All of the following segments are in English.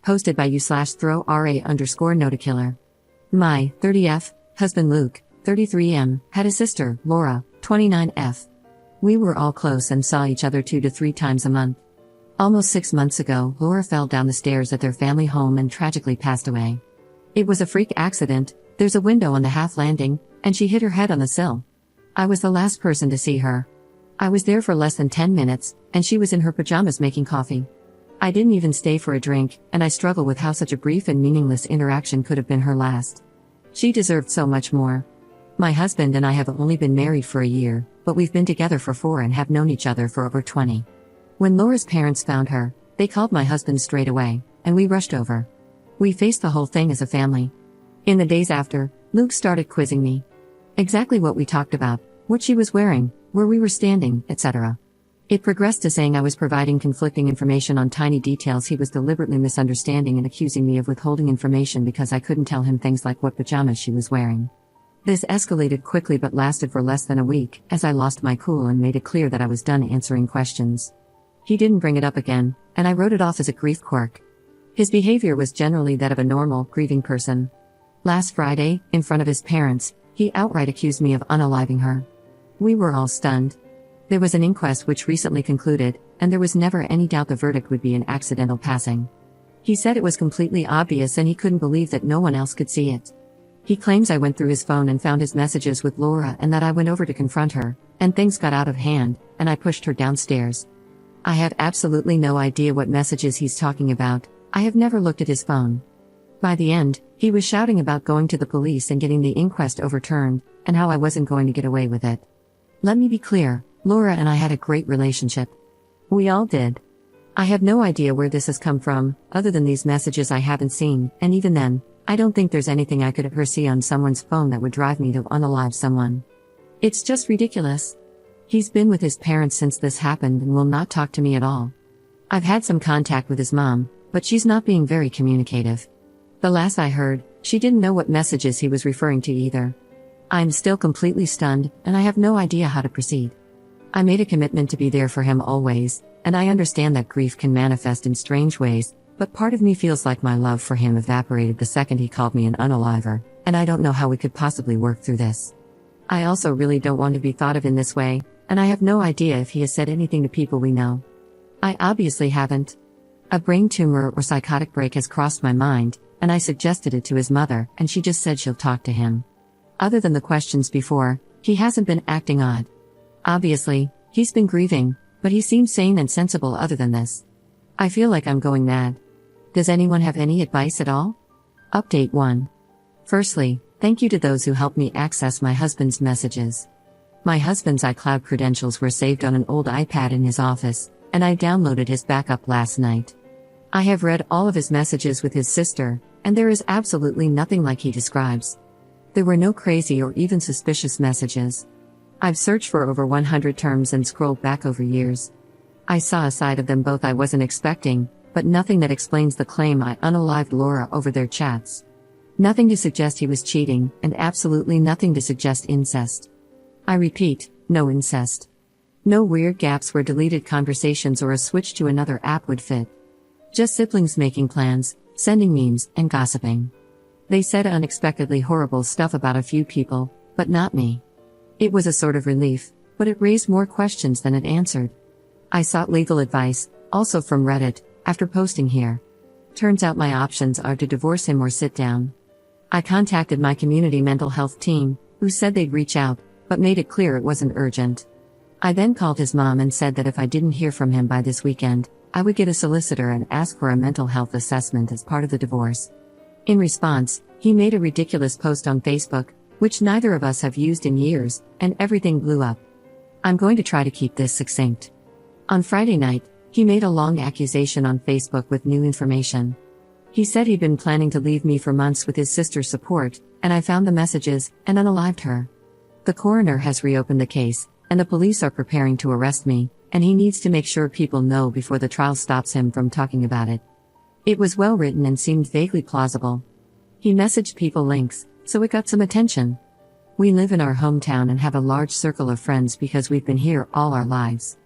Posted by u/throw_ra_notakiller. My 30F husband Luke, 33M, had a sister, Laura, 29F. We were all close and saw each other 2 to 3 times a month. Almost 6 months ago, Laura fell down the stairs at their family home and tragically passed away. It was a freak accident. There's a window on the half landing, and she hit her head on the sill. I was the last person to see her. I was there for less than 10 minutes, and she was in her pajamas making coffee. I didn't even stay for a drink, and I struggle with how such a brief and meaningless interaction could have been her last. She deserved so much more. My husband and I have only been married for a year, but we've been together for 4 and have known each other for over 20. When Laura's parents found her, they called my husband straight away, and we rushed over. We faced the whole thing as a family. In the days after, Luke started quizzing me. Exactly what we talked about, what she was wearing, where we were standing, etc. It progressed to saying I was providing conflicting information on tiny details he was deliberately misunderstanding and accusing me of withholding information because I couldn't tell him things like what pajamas she was wearing. This escalated quickly but lasted for less than a week, as I lost my cool and made it clear that I was done answering questions. He didn't bring it up again, and I wrote it off as a grief quirk. His behavior was generally that of a normal, grieving person. Last Friday, in front of his parents, he outright accused me of unaliving her. We were all stunned. There was an inquest which recently concluded, and there was never any doubt the verdict would be an accidental passing. He said it was completely obvious and he couldn't believe that no one else could see it. He claims I went through his phone and found his messages with Laura and that I went over to confront her, and things got out of hand, and I pushed her downstairs. I have absolutely no idea what messages he's talking about. I have never looked at his phone. By the end, he was shouting about going to the police and getting the inquest overturned, and how I wasn't going to get away with it. Let me be clear, Laura and I had a great relationship. We all did. I have no idea where this has come from, other than these messages I haven't seen, and even then, I don't think there's anything I could ever see on someone's phone that would drive me to unalive someone. It's just ridiculous. He's been with his parents since this happened and will not talk to me at all. I've had some contact with his mom, but she's not being very communicative. The last I heard, she didn't know what messages he was referring to either. I'm still completely stunned, and I have no idea how to proceed. I made a commitment to be there for him always, and I understand that grief can manifest in strange ways, but part of me feels like my love for him evaporated the second he called me an unaliver, and I don't know how we could possibly work through this. I also really don't want to be thought of in this way, and I have no idea if he has said anything to people we know. I obviously haven't. A brain tumor or psychotic break has crossed my mind, and I suggested it to his mother, and she just said she'll talk to him. Other than the questions before, he hasn't been acting odd. Obviously, he's been grieving, but he seems sane and sensible other than this. I feel like I'm going mad. Does anyone have any advice at all? Update 1. Firstly, thank you to those who helped me access my husband's messages. My husband's iCloud credentials were saved on an old iPad in his office, and I downloaded his backup last night. I have read all of his messages with his sister, and there is absolutely nothing like he describes. There were no crazy or even suspicious messages. I've searched for over 100 terms and scrolled back over years. I saw a side of them both I wasn't expecting, but nothing that explains the claim I unalived Laura over their chats. Nothing to suggest he was cheating, and absolutely nothing to suggest incest. I repeat, no incest. No weird gaps where deleted conversations or a switch to another app would fit. Just siblings making plans, sending memes, and gossiping. They said unexpectedly horrible stuff about a few people, but not me. It was a sort of relief, but it raised more questions than it answered. I sought legal advice, also from Reddit, after posting here. Turns out my options are to divorce him or sit down. I contacted my community mental health team, who said they'd reach out, but made it clear it wasn't urgent. I then called his mom and said that if I didn't hear from him by this weekend, I would get a solicitor and ask for a mental health assessment as part of the divorce. In response, he made a ridiculous post on Facebook, which neither of us have used in years, and everything blew up. I'm going to try to keep this succinct. On Friday night, he made a long accusation on Facebook with new information. He said he'd been planning to leave me for months with his sister's support, and I found the messages, and unalived her. The coroner has reopened the case, and the police are preparing to arrest me, and he needs to make sure people know before the trial stops him from talking about it. It was well written and seemed vaguely plausible. He messaged people links, so it got some attention. We live in our hometown and have a large circle of friends because we've been here all our lives.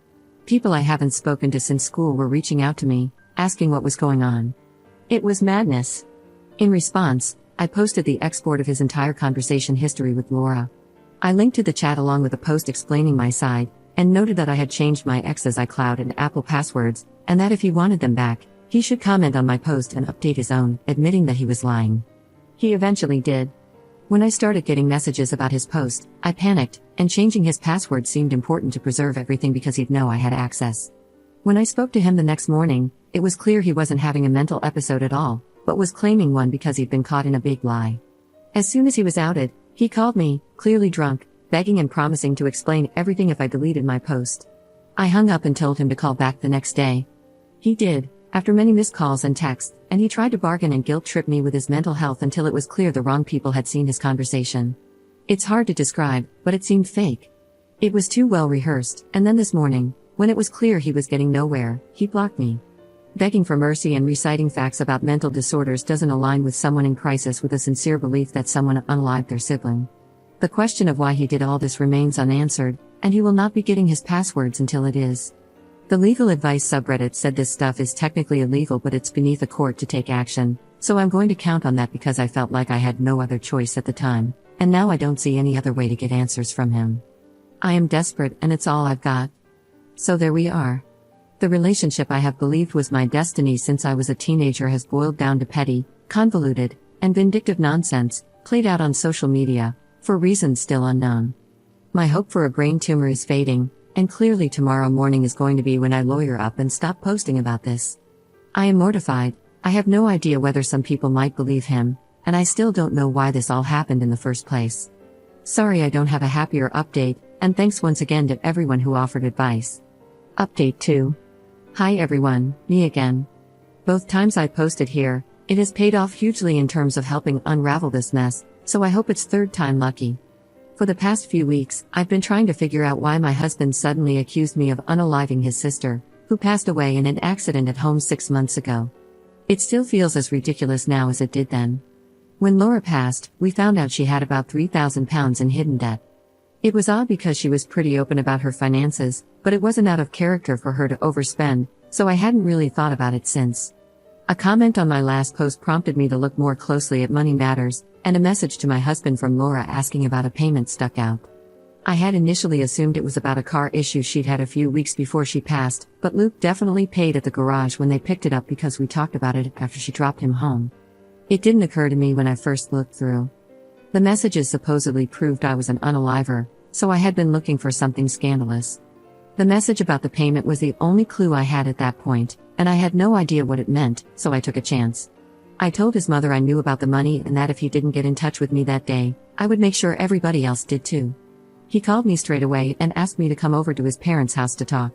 People I haven't spoken to since school were reaching out to me, asking what was going on. It was madness. In response, I posted the export of his entire conversation history with Laura. I linked to the chat along with a post explaining my side, and noted that I had changed my ex's iCloud and Apple passwords, and that if he wanted them back, he should comment on my post and update his own, admitting that he was lying. He eventually did. When I started getting messages about his post, I panicked, and changing his password seemed important to preserve everything because he'd know I had access. When I spoke to him the next morning, it was clear he wasn't having a mental episode at all, but was claiming one because he'd been caught in a big lie. As soon as he was outed, he called me, clearly drunk, begging and promising to explain everything if I deleted my post. I hung up and told him to call back the next day. He did, after many missed calls and texts, and he tried to bargain and guilt-trip me with his mental health until it was clear the wrong people had seen his conversation. It's hard to describe, but it seemed fake. It was too well rehearsed, and then this morning, when it was clear he was getting nowhere, he blocked me. Begging for mercy and reciting facts about mental disorders doesn't align with someone in crisis with a sincere belief that someone unalived their sibling. The question of why he did all this remains unanswered, and he will not be getting his passwords until it is. The legal advice subreddit said this stuff is technically illegal, but it's beneath a court to take action, so I'm going to count on that because I felt like I had no other choice at the time, and now I don't see any other way to get answers from him. I am desperate and it's all I've got. So there we are. The relationship I have believed was my destiny since I was a teenager has boiled down to petty, convoluted, and vindictive nonsense, played out on social media, for reasons still unknown. My hope for a brain tumor is fading, and clearly tomorrow morning is going to be when I lawyer up and stop posting about this. I am mortified. I have no idea whether some people might believe him, and I still don't know why this all happened in the first place. Sorry I don't have a happier update, and thanks once again to everyone who offered advice. Update 2. Hi everyone, me again. Both times I posted here, it has paid off hugely in terms of helping unravel this mess, so I hope it's third time lucky. For the past few weeks, I've been trying to figure out why my husband suddenly accused me of unaliving his sister, who passed away in an accident at home 6 months ago. It still feels as ridiculous now as it did then. When Laura passed, we found out she had about £3,000 in hidden debt. It was odd because she was pretty open about her finances, but it wasn't out of character for her to overspend, so I hadn't really thought about it since. A comment on my last post prompted me to look more closely at money matters, and a message to my husband from Laura asking about a payment stuck out. I had initially assumed it was about a car issue she'd had a few weeks before she passed, but Luke definitely paid at the garage when they picked it up because we talked about it after she dropped him home. It didn't occur to me when I first looked through. The messages supposedly proved I was an unaliver, so I had been looking for something scandalous. The message about the payment was the only clue I had at that point, and I had no idea what it meant, so I took a chance. I told his mother I knew about the money and that if he didn't get in touch with me that day, I would make sure everybody else did too. He called me straight away and asked me to come over to his parents' house to talk.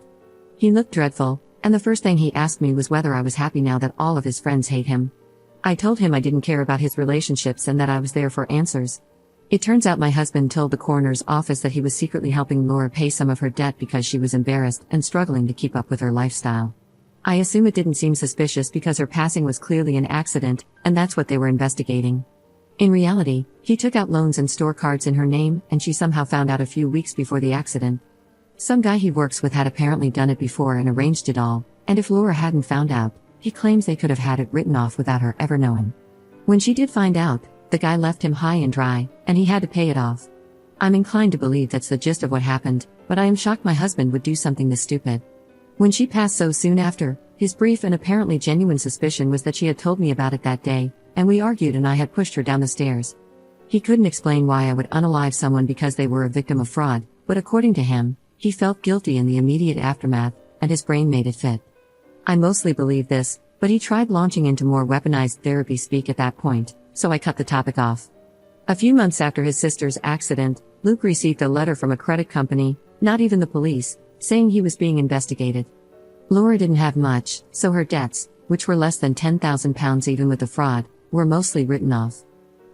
He looked dreadful, and the first thing he asked me was whether I was happy now that all of his friends hate him. I told him I didn't care about his relationships and that I was there for answers. It turns out my husband told the coroner's office that he was secretly helping Laura pay some of her debt because she was embarrassed and struggling to keep up with her lifestyle. I assume it didn't seem suspicious because her passing was clearly an accident, and that's what they were investigating. In reality, he took out loans and store cards in her name, and she somehow found out a few weeks before the accident. Some guy he works with had apparently done it before and arranged it all, and if Laura hadn't found out, he claims they could have had it written off without her ever knowing. When she did find out, the guy left him high and dry, and he had to pay it off. I'm inclined to believe that's the gist of what happened, but I am shocked my husband would do something this stupid. When she passed so soon after, his brief and apparently genuine suspicion was that she had told me about it that day, and we argued and I had pushed her down the stairs. He couldn't explain why I would unalive someone because they were a victim of fraud, but according to him, he felt guilty in the immediate aftermath, and his brain made it fit. I mostly believe this, but he tried launching into more weaponized therapy speak at that point, so I cut the topic off. A few months after his sister's accident, Luke received a letter from a credit company, not even the police, saying he was being investigated. Laura didn't have much, so her debts, which were less than £10,000 even with the fraud, were mostly written off.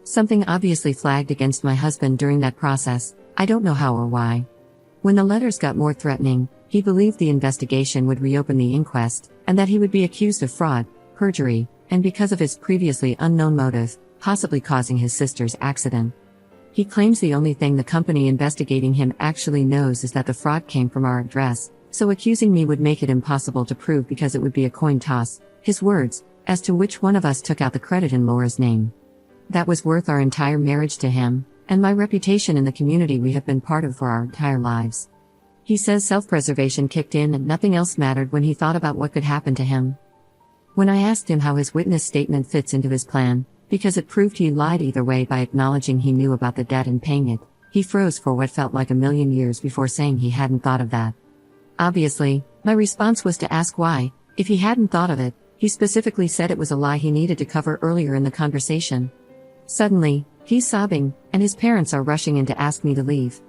Something obviously flagged against my husband during that process, I don't know how or why. When the letters got more threatening, he believed the investigation would reopen the inquest, and that he would be accused of fraud, perjury, and because of his previously unknown motive, possibly causing his sister's accident. He claims the only thing the company investigating him actually knows is that the fraud came from our address, so accusing me would make it impossible to prove because it would be a coin toss, his words, as to which one of us took out the credit in Laura's name. That was worth our entire marriage to him, and my reputation in the community we have been part of for our entire lives. He says self-preservation kicked in and nothing else mattered when he thought about what could happen to him. When I asked him how his witness statement fits into his plan, because it proved he lied either way by acknowledging he knew about the debt and paying it, he froze for what felt like a million years before saying he hadn't thought of that. Obviously, my response was to ask why, if he hadn't thought of it. He specifically said it was a lie he needed to cover earlier in the conversation. Suddenly, he's sobbing, and his parents are rushing in to ask me to leave.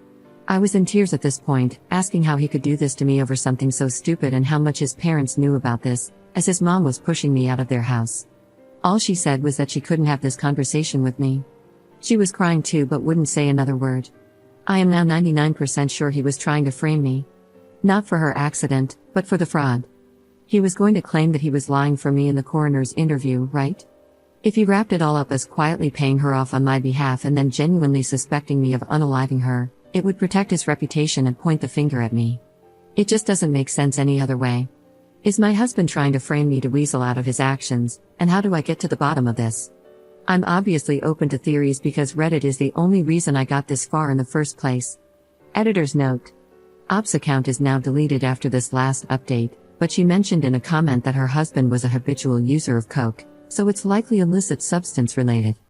I was in tears at this point, asking how he could do this to me over something so stupid and how much his parents knew about this, as his mom was pushing me out of their house. All she said was that she couldn't have this conversation with me. She was crying too but wouldn't say another word. I am now 99% sure he was trying to frame me. Not for her accident, but for the fraud. He was going to claim that he was lying for me in the coroner's interview, right? If he wrapped it all up as quietly paying her off on my behalf and then genuinely suspecting me of unaliving her, it would protect his reputation and point the finger at me. It just doesn't make sense any other way. Is my husband trying to frame me to weasel out of his actions, and how do I get to the bottom of this? I'm obviously open to theories because Reddit is the only reason I got this far in the first place. Editor's note. Op's account is now deleted after this last update, but she mentioned in a comment that her husband was a habitual user of coke, so it's likely illicit substance related.